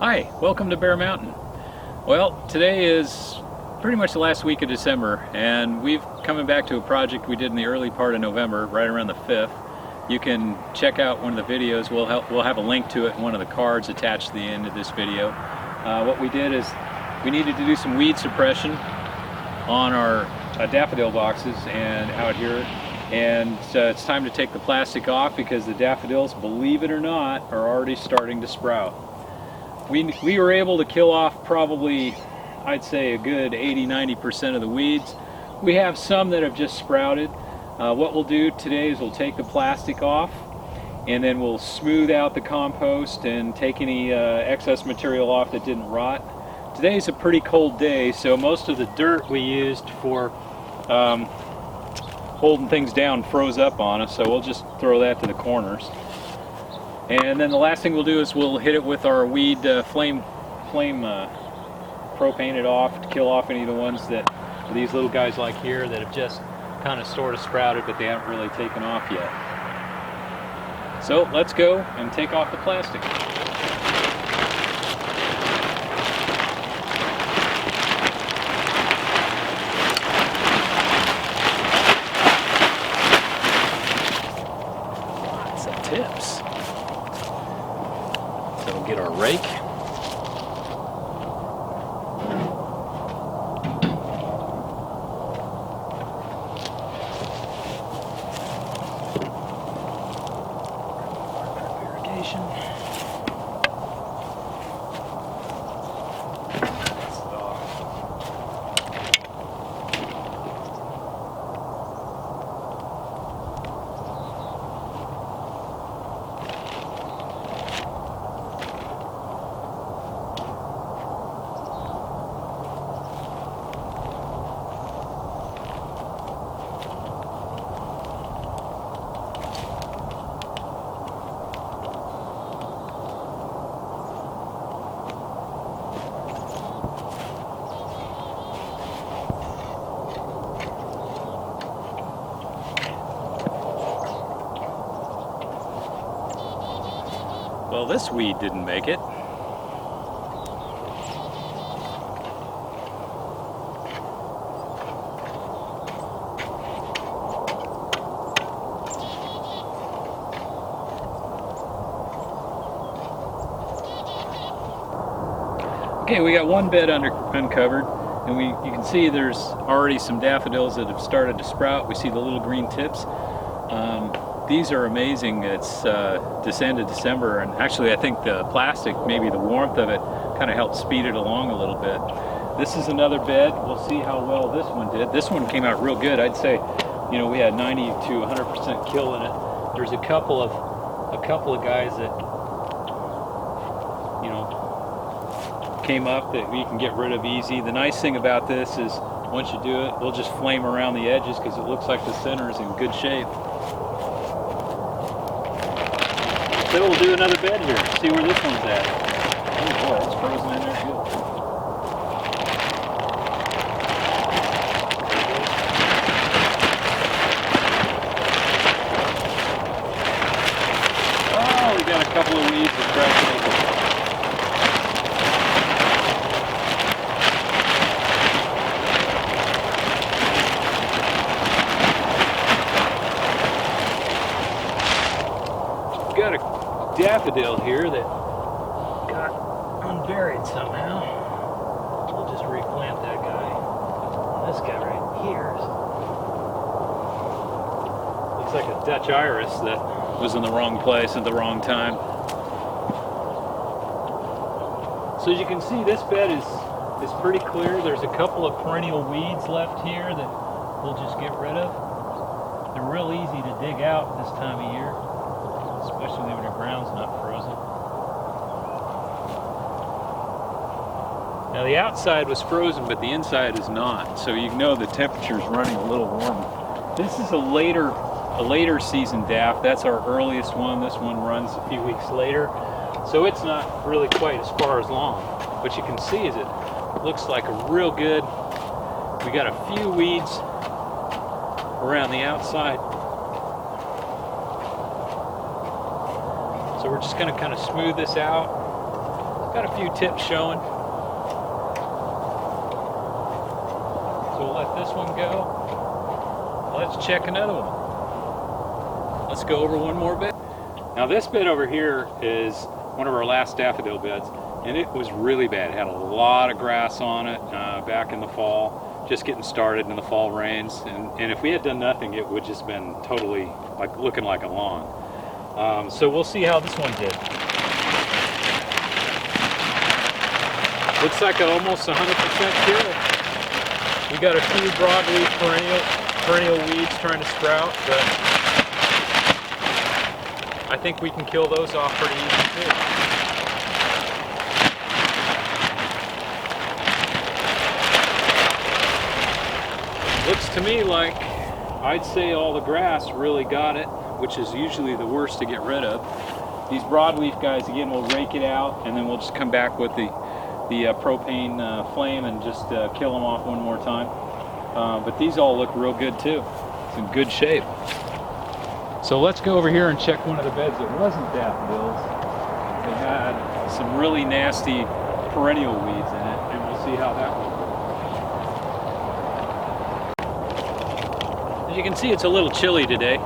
Hi, welcome to Bear Mountain. Well, today is pretty much the last week of December, and we've coming back to a project we did in the early part of November, right around the 5th. You can check out one of the videos. We'll have a link to it in one of the cards attached to the end of this video. What we did is we needed to do some weed suppression on our daffodil boxes and out here, and it's time to take the plastic off because the daffodils, believe it or not, are already starting to sprout. We were able to kill off probably, I'd say, a good 80–90% of the weeds. We have some that have just sprouted. What we'll do today is we'll take the plastic off, and then we'll smooth out the compost and take any excess material off that didn't rot. Today's a pretty cold day, so most of the dirt we used for holding things down froze up on us, so we'll just throw that to the corners. And then the last thing we'll do is we'll hit it with our weed flame propane it off to kill off any of the ones that these little guys like here that have just kind of sort of sprouted, but they haven't really taken off yet. So let's go and take off the plastic. Lots of tips. So we'll get our rake. Irrigation. Well, this weed didn't make it. Okay, we got one bed uncovered, and you can see there's already some daffodils that have started to sprout. We see the little green tips. These are amazing. It's this end of December, and actually I think the plastic, maybe the warmth of it, kind of helped speed it along a little bit. This is another bed. We'll see how well this one did. This one came out real good. I'd say, you know, we had 90 to 100% kill in it. There's a couple of guys that, you know, came up that we can get rid of easy. The nice thing about this is once you do it, we'll just flame around the edges because it looks like the center is in good shape. So we'll do another bed here, see where this one's at. Oh boy, it's frozen in there good. Oh, we got a couple of weeds that cracked open. Got a daffodil here that got unburied somehow. We'll just replant that guy. This guy right here looks like a Dutch iris that was in the wrong place at the wrong time. So as you can see, this bed is pretty clear. There's a couple of perennial weeds left here that we'll just get rid of. They're real easy to dig out this time of year, especially when the ground's not frozen. Now the outside was frozen, but the inside is not, so you know the temperature's running a little warmer. This is a later season daff. That's our earliest one. This one runs a few weeks later, so it's not really quite as far as long. What you can see is it looks like a real good. We got a few weeds around the outside. So we're just going to kind of smooth this out. Got a few tips showing. So we'll let this one go. Let's check another one. Let's go over one more bed. Now this bed over here is one of our last daffodil beds, and it was really bad. It had a lot of grass on it back in the fall, just getting started in the fall rains, and if we had done nothing, it would just been totally like looking like a lawn. So we'll see how this one did. Looks like almost 100% killed. We got a few broadleaf perennial weeds trying to sprout, but I think we can kill those off pretty easy too. Looks to me like I'd say all the grass really got it, which is usually the worst to get rid of. These broadleaf guys, again, we'll rake it out, and then we'll just come back with the propane flame and just kill them off one more time. But these all look real good too. It's in good shape. So let's go over here and check one of the beds that wasn't daffodils. It had some really nasty perennial weeds in it, and we'll see how that one. As you can see, it's a little chilly today.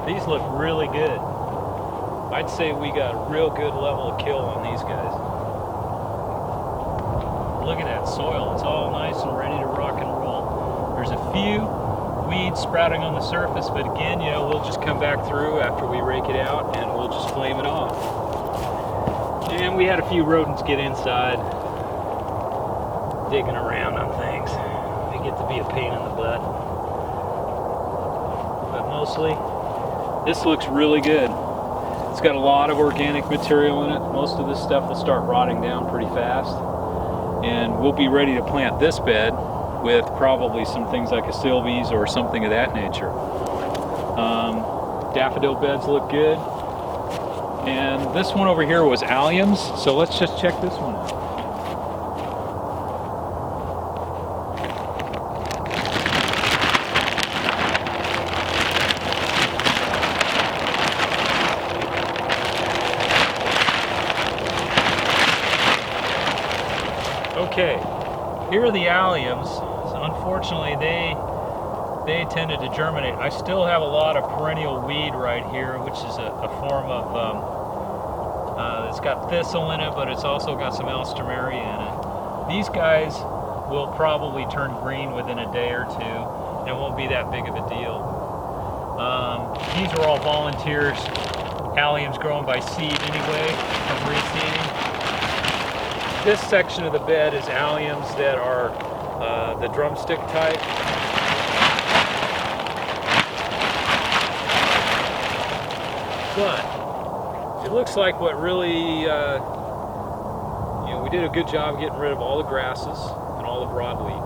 These look really good. I'd say we got a real good level of kill on these guys. Look at that soil. It's all nice and ready to rock and roll. There's a few weeds sprouting on the surface, but again, you know, we'll just come back through after we rake it out and we'll just flame it off. And we had a few rodents get inside, digging around on things. They get to be a pain in the butt. But mostly, this looks really good. It's got a lot of organic material in it. Most of this stuff will start rotting down pretty fast. And we'll be ready to plant this bed with probably some things like a Sylvies or something of that nature. Daffodil beds look good. And this one over here was alliums, so let's just check this one out. Okay, here are the alliums. So unfortunately, they tended to germinate. I still have a lot of perennial weed right here, which is a form of, it's got thistle in it, but it's also got some alstroemeria in it. These guys will probably turn green within a day or two, and it won't be that big of a deal. These are all volunteers, alliums growing by seed anyway, from reseeding. This section of the bed is alliums that are the drumstick type. But it looks like what really, you know, we did a good job getting rid of all the grasses and all the broadleaf.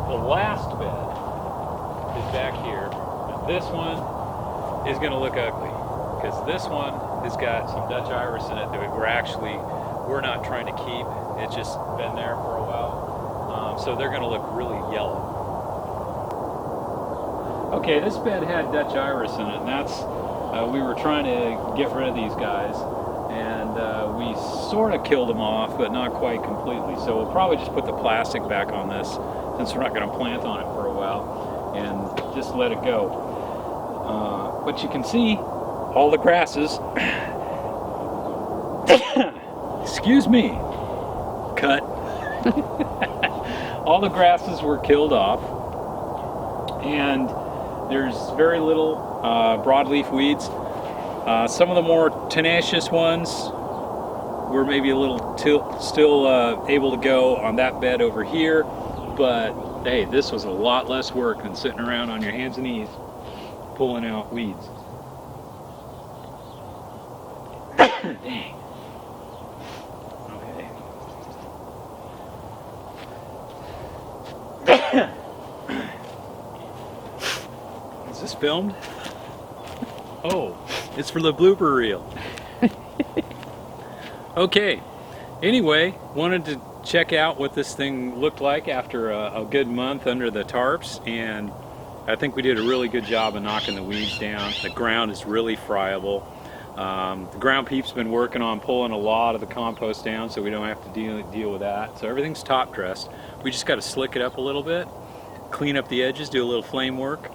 The last bed is back here. Now this one is going to look ugly because this one has got some Dutch iris in it that we're not trying to keep. It's just been there for a while. So they're going to look really yellow. Okay, this bed had Dutch iris in it, and that's, we were trying to get rid of these guys, and we sort of killed them off, but not quite completely. So we'll probably just put the plastic back on this, since we're not going to plant on it for a while, and just let it go. But you can see all the grasses. Excuse me. Cut. All the grasses were killed off, and there's very little broadleaf weeds. Some of the more tenacious ones were maybe a little still able to go on that bed over here, but hey, this was a lot less work than sitting around on your hands and knees pulling out weeds. Dang. Is this filmed? Oh, it's for the blooper reel. Okay, anyway, wanted to check out what this thing looked like after a good month under the tarps, and I think we did a really good job of knocking the weeds down. The ground is really friable. The ground peep's been working on pulling a lot of the compost down, so we don't have to deal with that. So everything's top dressed. We just got to slick it up a little bit, clean up the edges, do a little flame work,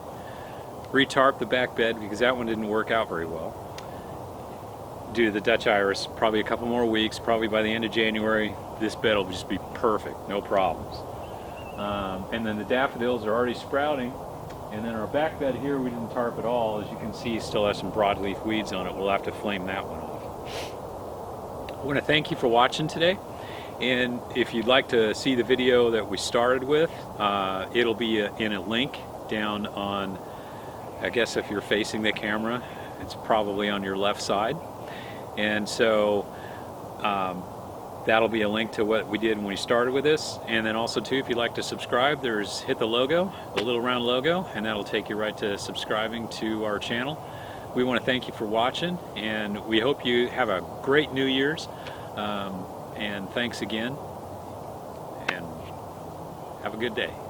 retarp the back bed because that one didn't work out very well. Do the Dutch iris, probably a couple more weeks, probably by the end of January, this bed will just be perfect, no problems. And then the daffodils are already sprouting. And then our back bed here, we didn't tarp at all. As you can see, still has some broadleaf weeds on it. We'll have to flame that one off. I want to thank you for watching today. And if you'd like to see the video that we started with, it'll be in a link down on, I guess if you're facing the camera, it's probably on your left side. And so that'll be a link to what we did when we started with this. And then also too, if you'd like to subscribe, hit the logo, the little round logo, and that'll take you right to subscribing to our channel. We want to thank you for watching, and we hope you have a great New Year's. And thanks again, and have a good day.